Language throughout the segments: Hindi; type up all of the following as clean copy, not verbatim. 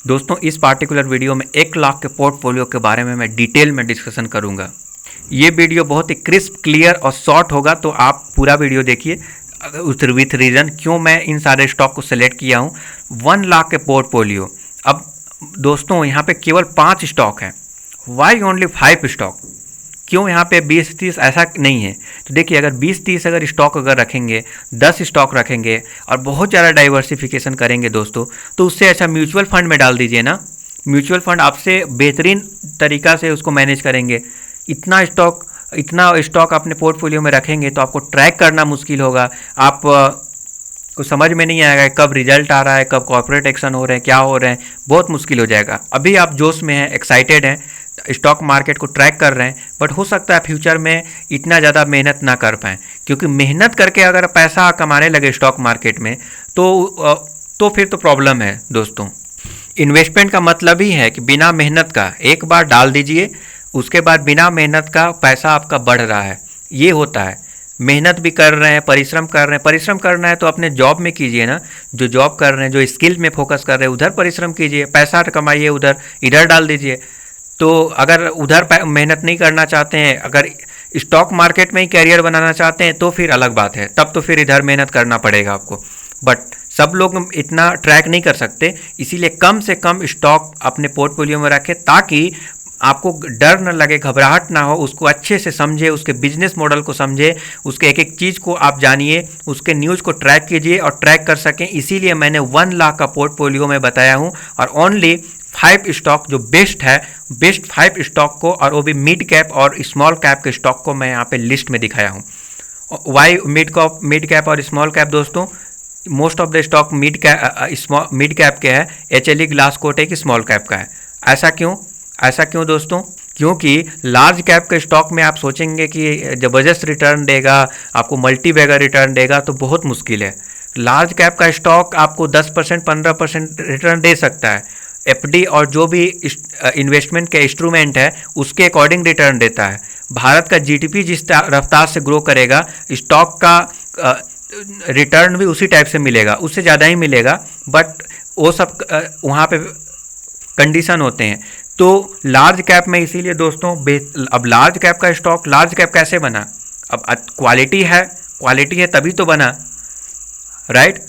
दोस्तों इस पार्टिकुलर वीडियो में 1 लाख के पोर्टफोलियो के बारे में मैं डिटेल में डिस्कशन करूंगा। ये वीडियो बहुत ही क्रिस्प, क्लियर और शॉर्ट होगा, तो आप पूरा वीडियो देखिए विथ रीज़न क्यों मैं इन सारे स्टॉक को सेलेक्ट किया हूँ। 1 लाख के पोर्टफोलियो। अब दोस्तों यहाँ पे केवल 5 स्टॉक हैं। Why only 5 stock? क्यों यहाँ पे 20-30 ऐसा नहीं है? तो देखिए, अगर 20-30 अगर स्टॉक अगर रखेंगे, 10 स्टॉक रखेंगे और बहुत ज़्यादा डाइवर्सिफिकेशन करेंगे दोस्तों, तो उससे अच्छा म्यूचुअल फंड में डाल दीजिए ना। म्यूचुअल फंड आपसे बेहतरीन तरीक़ा से उसको मैनेज करेंगे। इतना स्टॉक अपने पोर्टफोलियो में रखेंगे तो आपको ट्रैक करना मुश्किल होगा। आप को समझ में नहीं आएगा कब रिजल्ट आ रहा है, कब कॉर्पोरेट एक्शन हो रहे हैं, क्या हो रहे हैं, बहुत मुश्किल हो जाएगा। अभी आप जोश में हैं, एक्साइटेड हैं, स्टॉक मार्केट को ट्रैक कर रहे हैं, बट हो सकता है फ्यूचर में इतना ज़्यादा मेहनत ना कर पाएँ, क्योंकि मेहनत करके अगर पैसा कमाने लगे स्टॉक मार्केट में तो फिर तो प्रॉब्लम है दोस्तों। इन्वेस्टमेंट का मतलब ही है कि बिना मेहनत का एक बार डाल दीजिए, उसके बाद बिना मेहनत का पैसा आपका बढ़ रहा है, ये होता है। मेहनत भी कर रहे हैं, परिश्रम कर रहे हैं। परिश्रम करना है तो अपने जॉब में कीजिए ना, जो जॉब कर रहे हैं, जो स्किल में फोकस कर रहे हैं, उधर परिश्रम कीजिए, पैसा कमाइए, उधर इधर डाल दीजिए। तो अगर उधर मेहनत नहीं करना चाहते हैं, अगर स्टॉक मार्केट में ही कैरियर बनाना चाहते हैं, तो फिर अलग बात है, तब तो फिर इधर मेहनत करना पड़ेगा आपको। बट सब लोग इतना ट्रैक नहीं कर सकते, इसीलिए कम से कम स्टॉक अपने पोर्टफोलियो में रखें, ताकि आपको डर न लगे, घबराहट ना हो, उसको अच्छे से समझे, उसके बिजनेस मॉडल को समझे, उसके एक एक चीज़ को आप जानिए, उसके न्यूज़ को ट्रैक कीजिए और ट्रैक कर सकें। इसीलिए मैंने 1 लाख का पोर्टफोलियो में बताया हूँ, और ओनली 5 स्टॉक जो बेस्ट है, बेस्ट 5 स्टॉक को, और वो भी मिड कैप और स्मॉल कैप के स्टॉक को मैं यहाँ पे लिस्ट में दिखाया हूँ। वाई मिड कैप और स्मॉल कैप? दोस्तों most of the stock mid cap के है, HLE ग्लासकोट एक स्मॉल कैप का है। ऐसा क्यों दोस्तों? क्योंकि लार्ज कैप के स्टॉक में आप सोचेंगे कि ज़बरदस्त रिटर्न देगा, आपको मल्टी बैगर रिटर्न देगा, तो बहुत मुश्किल है। लार्ज कैप का स्टॉक आपको 10% 15% रिटर्न दे सकता है। FD और जो भी इन्वेस्टमेंट के इंस्ट्रूमेंट है उसके अकॉर्डिंग रिटर्न देता है। भारत का GDP जिस रफ्तार से ग्रो करेगा, स्टॉक का रिटर्न भी उसी टाइप से मिलेगा, उससे ज़्यादा ही मिलेगा, बट वो सब वहाँ पे कंडीशन होते हैं। तो लार्ज कैप में इसीलिए दोस्तों अब लार्ज कैप का स्टॉक, लार्ज कैप कैसे बना? अब क्वालिटी है तभी तो बना, राइट?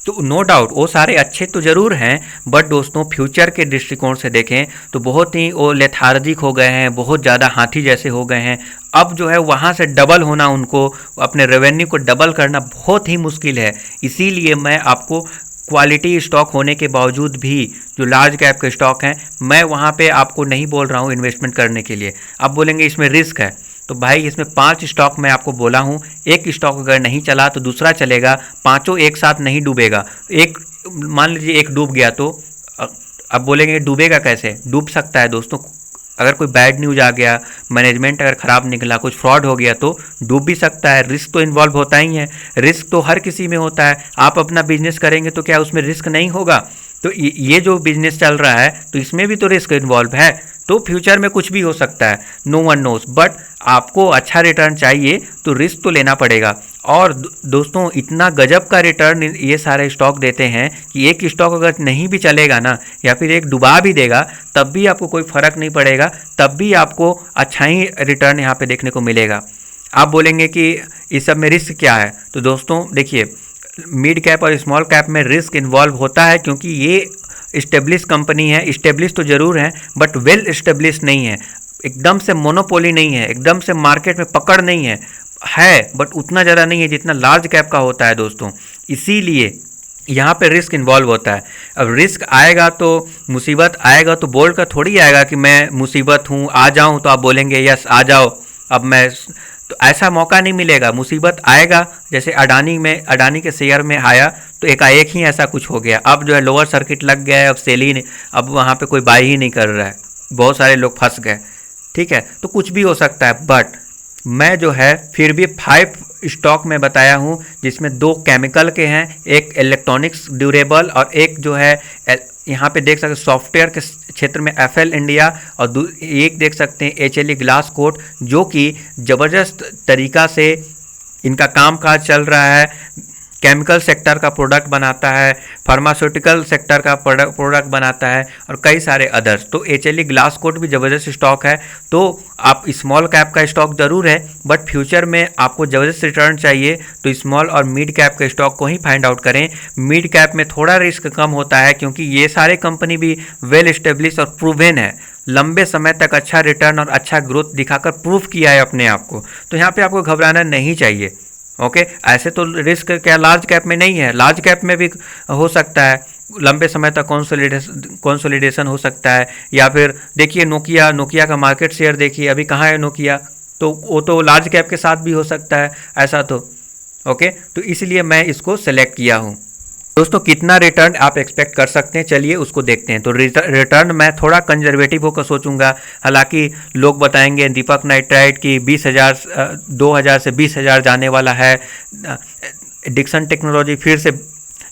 तो नो डाउट वो सारे अच्छे तो ज़रूर हैं, बट दोस्तों फ्यूचर के दृष्टिकोण से देखें तो बहुत ही वो लेथार्जिक हो गए हैं, बहुत ज़्यादा हाथी जैसे हो गए हैं। अब जो है वहाँ से डबल होना, उनको अपने रेवेन्यू को डबल करना बहुत ही मुश्किल है। इसीलिए मैं आपको क्वालिटी स्टॉक होने के बावजूद भी जो लार्ज कैप के स्टॉक हैं, मैं वहाँ पे आपको नहीं बोल रहा हूँ इन्वेस्टमेंट करने के लिए। आप बोलेंगे इसमें रिस्क है, तो भाई इसमें 5 स्टॉक मैं आपको बोला हूँ, एक स्टॉक अगर नहीं चला तो दूसरा चलेगा, पांचों एक साथ नहीं डूबेगा। एक मान लीजिए एक डूब गया तो अब बोलेंगे डूबेगा कैसे? डूब सकता है दोस्तों। अगर कोई बैड न्यूज़ आ गया, मैनेजमेंट अगर ख़राब निकला, कुछ फ्रॉड हो गया, तो डूब भी सकता है। रिस्क तो इन्वॉल्व होता ही है, रिस्क तो हर किसी में होता है। आप अपना बिजनेस करेंगे तो क्या उसमें रिस्क नहीं होगा? तो ये जो बिजनेस चल रहा है तो इसमें भी तो रिस्क इन्वॉल्व है। तो फ्यूचर में कुछ भी हो सकता है, नो वन नोस, बट आपको अच्छा रिटर्न चाहिए तो रिस्क तो लेना पड़ेगा। और दोस्तों इतना गजब का रिटर्न ये सारे स्टॉक देते हैं कि एक स्टॉक अगर नहीं भी चलेगा ना, या फिर एक डुबा भी देगा, तब भी आपको कोई फ़र्क नहीं पड़ेगा, तब भी आपको अच्छा ही रिटर्न यहाँ पे देखने को मिलेगा। आप बोलेंगे कि इस सब में रिस्क क्या है? तो दोस्तों देखिए, मिड कैप और स्मॉल कैप में रिस्क इन्वॉल्व होता है, क्योंकि ये इस्टेब्लिश कंपनी है। इस्टेब्लिश तो ज़रूर है, बट वेल इस्टेब्लिश नहीं है, एकदम से मोनोपोली नहीं है, एकदम से मार्केट में पकड़ नहीं है, बट उतना ज़्यादा नहीं है जितना लार्ज कैप का होता है दोस्तों। इसीलिए यहाँ पे रिस्क इन्वॉल्व होता है। अब रिस्क आएगा तो मुसीबत आएगा, तो बोल कर थोड़ी आएगा कि मैं मुसीबत हूँ आ जाऊँ, तो आप बोलेंगे यस आ जाओ, अब मैं, तो ऐसा मौका नहीं मिलेगा। मुसीबत आएगा, जैसे अडानी के शेयर में आया तो एकाएक ही ऐसा कुछ हो गया। अब जो है लोअर सर्किट लग गया है, अब सेल ही नहीं, अब वहाँ पे कोई बाई ही नहीं कर रहा है, बहुत सारे लोग फंस गए, ठीक है? तो कुछ भी हो सकता है, बट मैं जो है फिर भी 5 स्टॉक में बताया हूँ, जिसमें 2 केमिकल के हैं, एक इलेक्ट्रॉनिक्स ड्यूरेबल, और एक जो है यहाँ पे देख सकते हैं सॉफ्टवेयर के क्षेत्र में FL इंडिया, और एक देख सकते हैं HLE ग्लासकोट, जो कि ज़बरदस्त तरीक़ा से इनका कामकाज चल रहा है। केमिकल सेक्टर का प्रोडक्ट बनाता है, फार्मास्यूटिकल सेक्टर का प्रोडक्ट बनाता है और कई सारे अदर्स। तो HLE ग्लास कोट भी ज़बरदस्त स्टॉक है। तो आप स्मॉल कैप का स्टॉक ज़रूर है, बट फ्यूचर में आपको ज़बरदस्त रिटर्न चाहिए तो स्मॉल और मिड कैप के स्टॉक को ही फाइंड आउट करें। मिड कैप में थोड़ा रिस्क कम होता है क्योंकि ये सारे कंपनी भी वेल एस्टेब्लिश और प्रूवन है, लंबे समय तक अच्छा रिटर्न और अच्छा ग्रोथ दिखाकर प्रूव किया है अपने आप को। तो यहाँ पे आपको घबराना नहीं चाहिए। ओके, ऐसे तो रिस्क क्या लार्ज कैप में नहीं है, लार्ज कैप में भी हो सकता है, लंबे समय तक कंसोलिडेशन हो सकता है। या फिर देखिए नोकिया का मार्केट शेयर देखिए अभी कहाँ है नोकिया, तो वो तो लार्ज कैप के साथ भी हो सकता है ऐसा तो। ओके, तो इसलिए मैं इसको सेलेक्ट किया हूँ। दोस्तों कितना रिटर्न आप एक्सपेक्ट कर सकते हैं, चलिए उसको देखते हैं। तो रिटर्न मैं थोड़ा कंजर्वेटिव होकर सोचूंगा। हालांकि लोग बताएंगे दीपक नाइट्राइट की 2000 से 20,000 जाने वाला है, डिक्सन टेक्नोलॉजी फिर से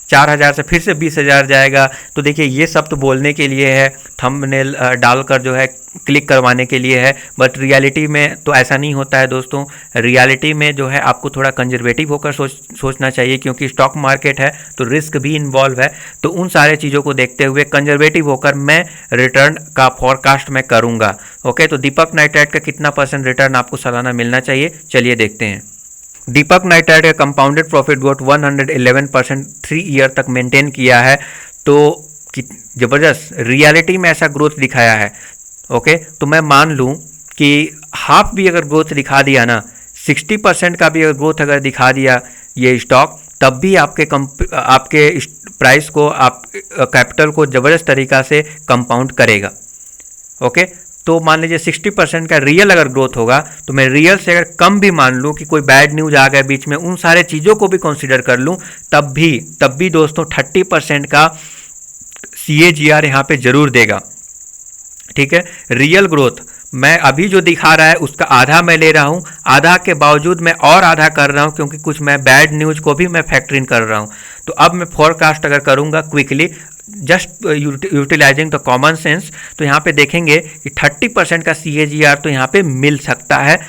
4,000 से फिर से 20,000 जाएगा। तो देखिए ये सब तो बोलने के लिए है, थंबनेल डालकर जो है क्लिक करवाने के लिए है, बट रियलिटी में तो ऐसा नहीं होता है दोस्तों। रियलिटी में जो है आपको थोड़ा कंजर्वेटिव होकर सोचना चाहिए, क्योंकि स्टॉक मार्केट है तो रिस्क भी इन्वॉल्व है। तो उन सारे चीज़ों को देखते हुए कंजर्वेटिव होकर मैं रिटर्न का फोरकास्ट मैं करूँगा। ओके, तो दीपक नाइट्राइट का कितना % रिटर्न आपको सालाना मिलना चाहिए, चलिए देखते हैं। दीपक नाइट्राइट का कंपाउंडेड प्रॉफिट ग्रोथ 111% 3 ईयर तक मेंटेन किया है। तो ज़बरदस्त रियलिटी में ऐसा ग्रोथ दिखाया है। ओके, तो मैं मान लूँ कि हाफ भी अगर ग्रोथ दिखा दिया ना, 60% का भी अगर ग्रोथ अगर दिखा दिया ये स्टॉक, तब भी आपके प्राइस को, आप कैपिटल को ज़बरदस्त तरीक़ा से कंपाउंड करेगा। ओके, तो मान लीजिए 60% का रियल अगर ग्रोथ होगा, तो मैं रियल से अगर कम भी मान लूँ कि कोई बैड न्यूज़ आ गया बीच में, उन सारे चीज़ों को भी कंसीडर कर लूँ, तब भी दोस्तों 30% का CAGR यहाँ पे ज़रूर देगा। ठीक है, रियल ग्रोथ मैं अभी जो दिखा रहा है उसका आधा मैं ले रहा हूँ, आधा के बावजूद मैं और आधा कर रहा हूँ क्योंकि कुछ मैं बैड न्यूज़ को भी मैं फैक्टर इन कर रहा हूँ। तो अब मैं फोरकास्ट अगर करूँगा quickly, just utilizing the common sense, तो यहाँ पे देखेंगे कि 30% का CAGR तो यहाँ पे मिल सकता है,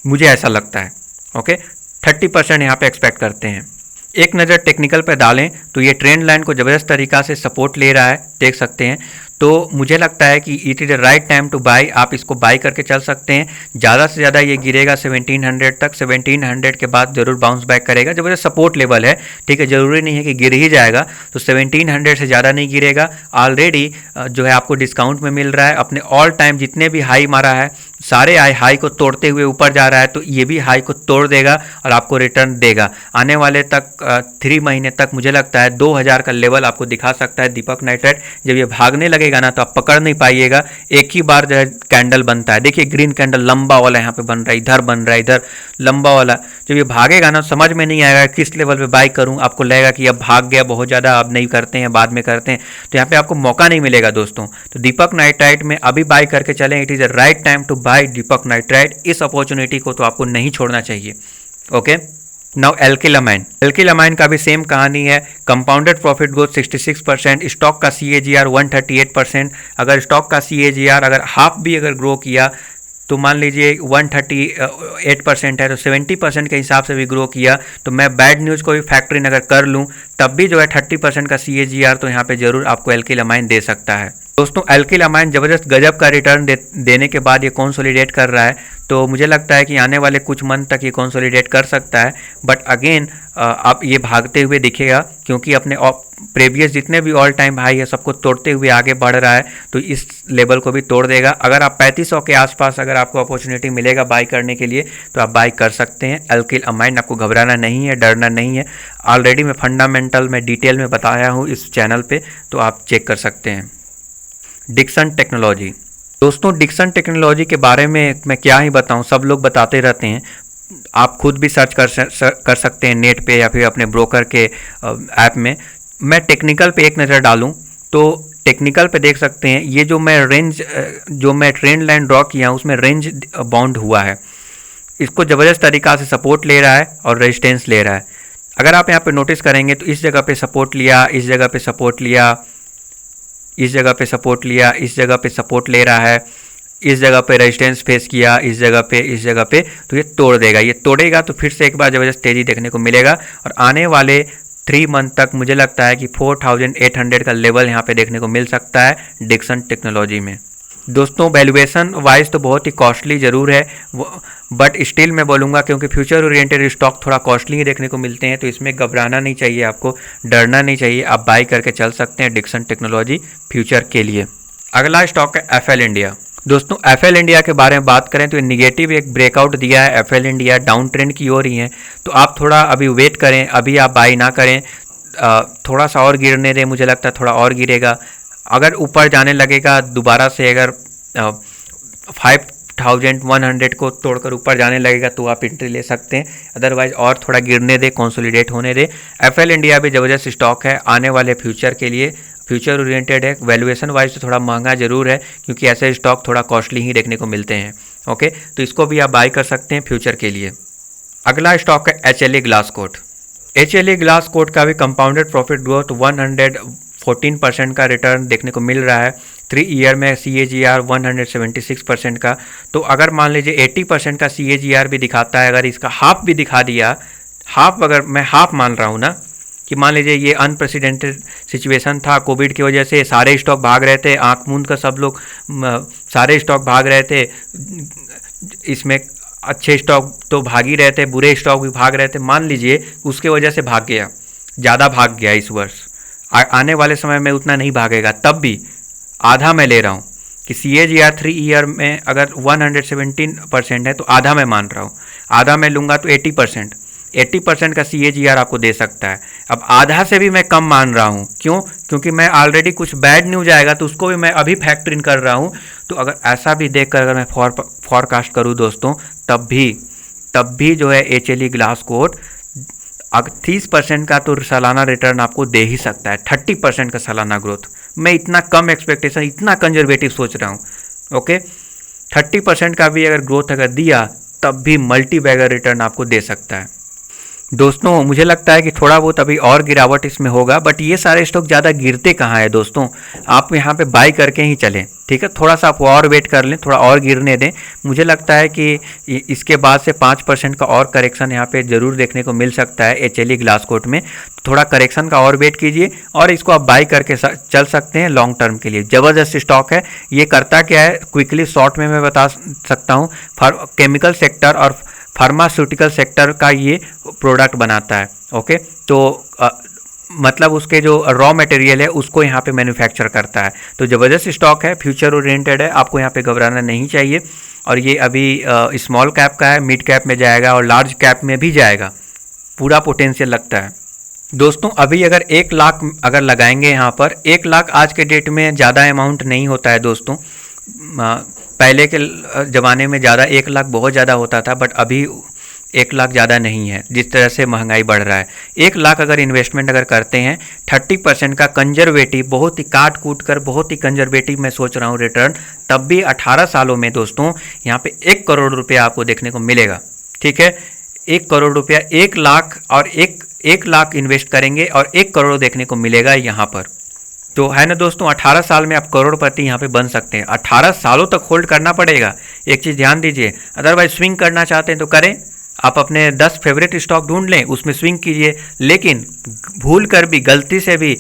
मुझे ऐसा लगता है। ओके, 30% यहाँ पे एक्सपेक्ट करते हैं। एक नज़र टेक्निकल पे डालें तो ये ट्रेंड लाइन को ज़बरदस्त तरीक़ा से सपोर्ट ले रहा है, देख सकते हैं। तो मुझे लगता है कि it is the right time two by, आप इसको बाई करके चल सकते हैं। ज़्यादा से ज़्यादा ये गिरेगा 1700 तक, 1700 के बाद ज़रूर बाउंस बैक करेगा, ज़बरदस्त सपोर्ट लेवल है। ठीक है, ज़रूरी नहीं है कि गिर ही जाएगा, तो 1700 से ज़्यादा नहीं गिरेगा। ऑलरेडी जो है आपको डिस्काउंट में मिल रहा है, अपने ऑल टाइम जितने भी हाई मारा है सारे हाई को तोड़ते हुए ऊपर जा रहा है, तो ये भी हाई को तोड़ देगा और आपको रिटर्न देगा। आने वाले तक 3 महीने तक मुझे लगता है 2000 का लेवल आपको दिखा सकता है दीपक नाइट्राइट। जब ये भागने लगेगा ना तो आप पकड़ नहीं पाइएगा, एक ही बार जो है कैंडल बनता है। देखिए ग्रीन कैंडल लंबा वाला यहाँ पे बन रहा है, इधर बन रहा है, इधर लंबा वाला। जब ये भागेगा ना समझ में नहीं आएगा किस लेवल पे बाई करूँ, आपको लगेगा कि अब भाग गया बहुत ज़्यादा, अब नहीं करते हैं, बाद में करते हैं, तो यहाँ पे आपको मौका नहीं मिलेगा दोस्तों। तो दीपक नाइट्राइट में अभी बाई करके चलें, it is the right time two by Deepak nitrite. इस अपॉर्चुनिटी को तो आपको नहीं छोड़ना चाहिए। ओके, नाउ एल्किलामाइन का भी सेम कहानी है। कंपाउंडेड प्रॉफिट ग्रोथ 66%, स्टॉक का CAGR 138%। अगर स्टॉक का CAGR अगर हाफ भी अगर ग्रो किया तो मान लीजिए 138% है, तो 70% के हिसाब से भी ग्रो किया, तो मैं बैड न्यूज़ को भी फैक्टर इन अगर कर लूँ तब भी जो है 30% का CAGR तो यहाँ पे ज़रूर आपको एल्किलामाइन दे सकता है। दोस्तों एल्किलामाइन ज़बरदस्त गजब का रिटर्न देने के बाद ये कंसोलिडेट कर रहा है, तो मुझे लगता है कि आने वाले कुछ मंथ तक ये कंसोलिडेट कर सकता है। बट अगेन अब ये भागते हुए दिखेगा क्योंकि अपने प्रीवियस जितने भी ऑल टाइम हाई है सबको तोड़ते हुए आगे बढ़ रहा है, तो इस लेवल को भी तोड़ देगा। अगर आप 3500 के आसपास अगर आपको अपॉर्चुनिटी मिलेगा बाई करने के लिए तो आप बाई कर सकते हैं एल्किलामाइन। आपको घबराना नहीं है, डरना नहीं है। ऑलरेडी मैं फंडामेंटल में डिटेल में बताया हूँ इस चैनल पे, तो आप चेक कर सकते हैं। डिक्सन टेक्नोलॉजी, दोस्तों डिक्सन टेक्नोलॉजी के बारे में मैं क्या ही बताऊं, सब लोग बताते रहते हैं। आप खुद भी सर्च कर सकते हैं नेट पे या फिर अपने ब्रोकर के ऐप में। मैं टेक्निकल पे एक नज़र डालूं तो टेक्निकल पे देख सकते हैं ये जो मैं ट्रेंड लाइन ड्रॉ किया हूँ उसमें रेंज बाउंड हुआ है। इसको ज़बरदस्त तरीक़ा से सपोर्ट ले रहा है और रेजिस्टेंस ले रहा है। अगर आप यहाँ पे नोटिस करेंगे तो इस जगह पे सपोर्ट लिया, इस जगह पे सपोर्ट लिया, इस जगह पे सपोर्ट लिया, इस जगह पे सपोर्ट ले रहा है, इस जगह पे रेजिस्टेंस फेस किया, इस जगह पे, तो ये तोड़ देगा। ये तोड़ेगा तो फिर से एक बार ज़बरदस्त तेज़ी देखने को मिलेगा और आने वाले मंथ तक मुझे लगता है कि 4800 का लेवल यहाँ पे देखने को मिल सकता है डिक्सन टेक्नोलॉजी में। दोस्तों वैल्यूएशन वाइज तो बहुत ही कॉस्टली ज़रूर है, बट स्टिल मैं बोलूँगा क्योंकि फ्यूचर ओरिएंटेड स्टॉक थोड़ा कॉस्टली ही देखने को मिलते हैं, तो इसमें घबराना नहीं चाहिए, आपको डरना नहीं चाहिए, आप बाई करके चल सकते हैं डिक्सन टेक्नोलॉजी फ्यूचर के लिए। अगला स्टॉक है एफएल इंडिया। दोस्तों एफएल इंडिया के बारे में बात करें तो निगेटिव एक ब्रेकआउट दिया है, एफएल इंडिया डाउन ट्रेंड की ओर ही है, तो आप थोड़ा अभी वेट करें, अभी आप बाई ना करें, थोड़ा सा और गिरने दें, मुझे लगता है थोड़ा और गिरेगा। अगर ऊपर जाने लगेगा दोबारा से, अगर 5100 को तोड़कर ऊपर जाने लगेगा तो आप एंट्री ले सकते हैं, अदरवाइज और थोड़ा गिरने दे, कंसोलिडेट होने दे। एफएल इंडिया भी ज़बरदस्त स्टॉक है आने वाले फ्यूचर के लिए, फ्यूचर ओरिएंटेड है, वैल्यूएशन वाइज तो थोड़ा महंगा जरूर है क्योंकि ऐसे स्टॉक थोड़ा कॉस्टली ही देखने को मिलते हैं। ओके, तो इसको भी आप बाई कर सकते हैं फ्यूचर के लिए। अगला स्टॉक है एचएलई ग्लासकोट। एचएलई ग्लासकोट का भी कंपाउंडेड प्रॉफिट ग्रोथ 114% का रिटर्न देखने को मिल रहा है, 3 ईयर में CAGR 176% का। तो अगर मान लीजिए 80% का CAGR भी दिखाता है, अगर इसका हाफ भी दिखा दिया, हाफ, अगर मैं हाफ मान रहा हूँ ना, कि मान लीजिए ये अनप्रेसिडेंटेड सिचुएशन था, कोविड की वजह से सारे स्टॉक भाग रहे थे, आंख मूंद कर सब लोग सारे स्टॉक भाग रहे थे, इसमें अच्छे स्टॉक तो भाग ही रहे थे, बुरे स्टॉक भी भाग रहे थे, मान लीजिए उसके वजह से भाग गया, ज़्यादा भाग गया इस वर्ष, आने वाले समय में उतना नहीं भागेगा, तब भी आधा मैं ले रहा हूँ कि CAGR 3 ईयर में अगर 117% है तो आधा मैं मान रहा हूँ, आधा मैं लूँगा तो 80% का CAGR आपको दे सकता है। अब आधा से भी मैं कम मान रहा हूँ, क्यों? क्योंकि मैं ऑलरेडी कुछ बैड न्यूज आएगा तो उसको भी मैं अभी फैक्टर इन कर रहा हूँ। तो अगर ऐसा भी देख कर अगर मैं फॉरकास्ट करूँ दोस्तों, तब भी जो है एचएलई ग्लासकोट 30% का तो सालाना रिटर्न आपको दे ही सकता है, 30% का सालाना ग्रोथ। मैं इतना कम एक्सपेक्टेशन, इतना कंजर्वेटिव सोच रहा हूँ। ओके, 30% का भी अगर ग्रोथ अगर दिया तब भी मल्टी बैगर रिटर्न आपको दे सकता है। दोस्तों मुझे लगता है कि थोड़ा बहुत अभी और गिरावट इसमें होगा, बट ये सारे स्टॉक ज़्यादा गिरते कहाँ है दोस्तों, आप यहाँ पे बाई करके ही चलें, ठीक है। थोड़ा सा आप और वेट कर लें, थोड़ा और गिरने दें। मुझे लगता है कि इसके बाद से 5% का और करेक्शन यहाँ पे ज़रूर देखने को मिल सकता है एचएलई ग्लासकोट में। थोड़ा करेक्शन का और वेट कीजिए और इसको आप बाई करके चल सकते हैं लॉन्ग टर्म के लिए। ज़बरदस्त स्टॉक है। ये करता क्या है, क्विकली शॉर्ट में मैं बता सकता हूँ, केमिकल सेक्टर और फार्मास्यूटिकल सेक्टर का ये प्रोडक्ट बनाता है। ओके, तो मतलब उसके जो रॉ मटेरियल है उसको यहाँ पे मैन्युफैक्चर करता है। तो ज़बरदस्त स्टॉक है, फ्यूचर ओरिएंटेड है, आपको यहाँ पे घबराना नहीं चाहिए। और ये अभी स्मॉल कैप का है, मिड कैप में जाएगा और लार्ज कैप में भी जाएगा, पूरा पोटेंशियल लगता है। दोस्तों अभी अगर 1 लाख अगर लगाएंगे यहाँ पर, 1 लाख आज के डेट में ज़्यादा अमाउंट नहीं होता है दोस्तों। पहले के ज़माने में ज़्यादा 1 लाख बहुत ज़्यादा होता था, बट अभी 1 लाख ज़्यादा नहीं है, जिस तरह से महंगाई बढ़ रहा है। 1 लाख अगर इन्वेस्टमेंट अगर करते हैं, 30% का कंजर्वेटिव, बहुत ही काट कूट कर बहुत ही कंजर्वेटिव मैं सोच रहा हूँ रिटर्न, तब भी 18 सालों में दोस्तों यहाँ पे 1 करोड़ रुपया आपको देखने को मिलेगा। ठीक है, 1 करोड़ रुपया, 1 लाख और 1 लाख इन्वेस्ट करेंगे और 1 करोड़ देखने को मिलेगा यहाँ पर। तो है ना दोस्तों, 18 साल में आप करोड़पति यहाँ पे बन सकते हैं। 18 सालों तक होल्ड करना पड़ेगा, एक चीज़ ध्यान दीजिए। अदरवाइज स्विंग करना चाहते हैं तो करें, आप अपने 10 फेवरेट स्टॉक ढूंढ लें, उसमें स्विंग कीजिए, लेकिन भूल कर भी, गलती से भी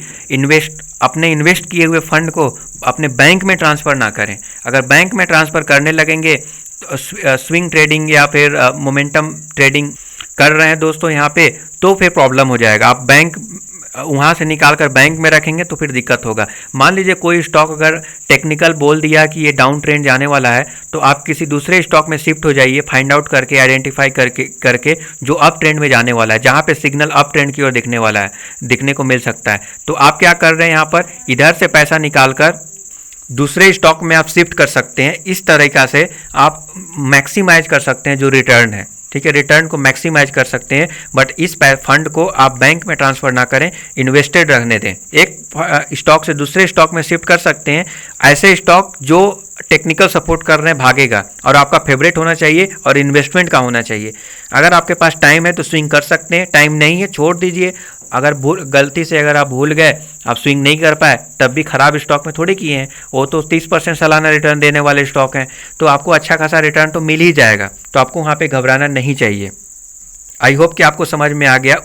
अपने इन्वेस्ट किए हुए फंड को अपने बैंक में ट्रांसफ़र ना करें। अगर बैंक में ट्रांसफ़र करने लगेंगे तो स्विंग ट्रेडिंग या फिर मोमेंटम ट्रेडिंग कर रहे हैं दोस्तों यहाँ पे, तो फिर प्रॉब्लम हो जाएगा। आप बैंक वहाँ से निकाल कर बैंक में रखेंगे तो फिर दिक्कत होगा। मान लीजिए कोई स्टॉक अगर टेक्निकल बोल दिया कि ये डाउन ट्रेंड जाने वाला है, तो आप किसी दूसरे स्टॉक में शिफ्ट हो जाइए, फाइंड आउट करके, आइडेंटिफाई करके जो अप ट्रेंड में जाने वाला है, जहाँ पे सिग्नल अप ट्रेंड की ओर दिखने को मिल सकता है। तो आप क्या कर रहे हैं, यहाँ पर इधर से पैसा निकाल कर दूसरे स्टॉक में आप शिफ्ट कर सकते हैं। इस तरीक़ा से आप मैक्सिमाइज कर सकते हैं जो रिटर्न है। ठीक है, रिटर्न को मैक्सिमाइज कर सकते हैं, बट इस फंड को आप बैंक में ट्रांसफ़र ना करें, इन्वेस्टेड रहने दें। एक स्टॉक से दूसरे स्टॉक में शिफ्ट कर सकते हैं, ऐसे स्टॉक जो टेक्निकल सपोर्ट कर रहे हैं भागेगा, और आपका फेवरेट होना चाहिए और इन्वेस्टमेंट का होना चाहिए। अगर आपके पास टाइम है तो स्विंग कर सकते हैं, टाइम नहीं है छोड़ दीजिए। अगर गलती से अगर आप भूल गए, आप स्विंग नहीं कर पाए, तब भी ख़राब स्टॉक में थोड़े किए हैं, वो तो 30% सालाना रिटर्न देने वाले स्टॉक हैं, तो आपको अच्छा खासा रिटर्न तो मिल ही जाएगा। तो आपको वहाँ पे घबराना नहीं चाहिए। आई होप कि आपको समझ में आ गया।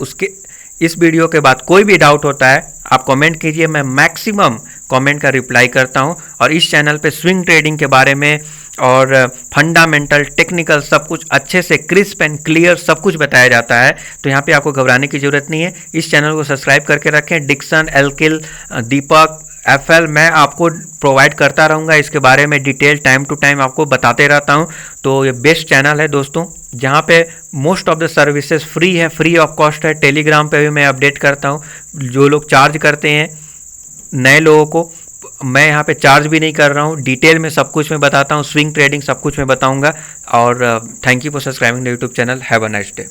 इस वीडियो के बाद कोई भी डाउट होता है आप कमेंट कीजिए, मैं मैक्सिमम कमेंट का रिप्लाई करता हूं। और इस चैनल पे स्विंग ट्रेडिंग के बारे में और फंडामेंटल टेक्निकल सब कुछ अच्छे से क्रिस्प एंड क्लियर सब कुछ बताया जाता है, तो यहाँ पे आपको घबराने की ज़रूरत नहीं है। इस चैनल को सब्सक्राइब करके रखें। डिक्सन, एल्किल, दीपक, एफएल मैं आपको प्रोवाइड करता रहूँगा, इसके बारे में डिटेल टाइम टू टाइम आपको बताते रहता हूँ। तो ये बेस्ट चैनल है दोस्तों, जहाँ पे most of the services free है, फ्री ऑफ कॉस्ट है। टेलीग्राम पे भी मैं अपडेट करता हूँ। जो लोग चार्ज करते हैं नए लोगों को, मैं यहाँ पे चार्ज भी नहीं कर रहा हूँ, डिटेल में सब कुछ मैं बताता हूँ, स्विंग ट्रेडिंग सब कुछ मैं बताऊँगा। और thank you for subscribing the YouTube channel. Have a nice day.